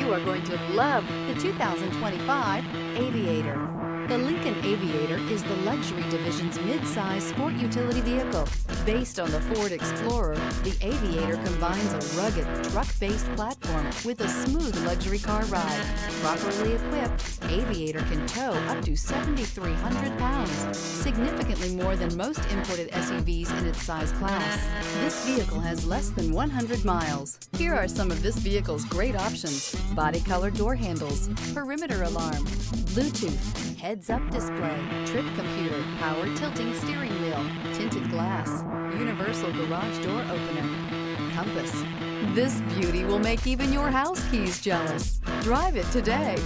You are going to love the 2025 Aviator. The Lincoln Aviator is the luxury division's mid-size sport utility vehicle. Based on the Ford Explorer, the Aviator combines a rugged, truck-based platform with a smooth luxury car ride. Properly equipped, Aviator can tow up to 7,300 pounds, significantly more than most imported SUVs in its size class. This vehicle has less than 100 miles. Here are some of this vehicle's great options: body color door handles, perimeter alarm, Bluetooth, heads-up display, trip computer, power tilting steering wheel, tinted glass, universal garage door opener, compass. This beauty will make even your house keys jealous. Drive it today.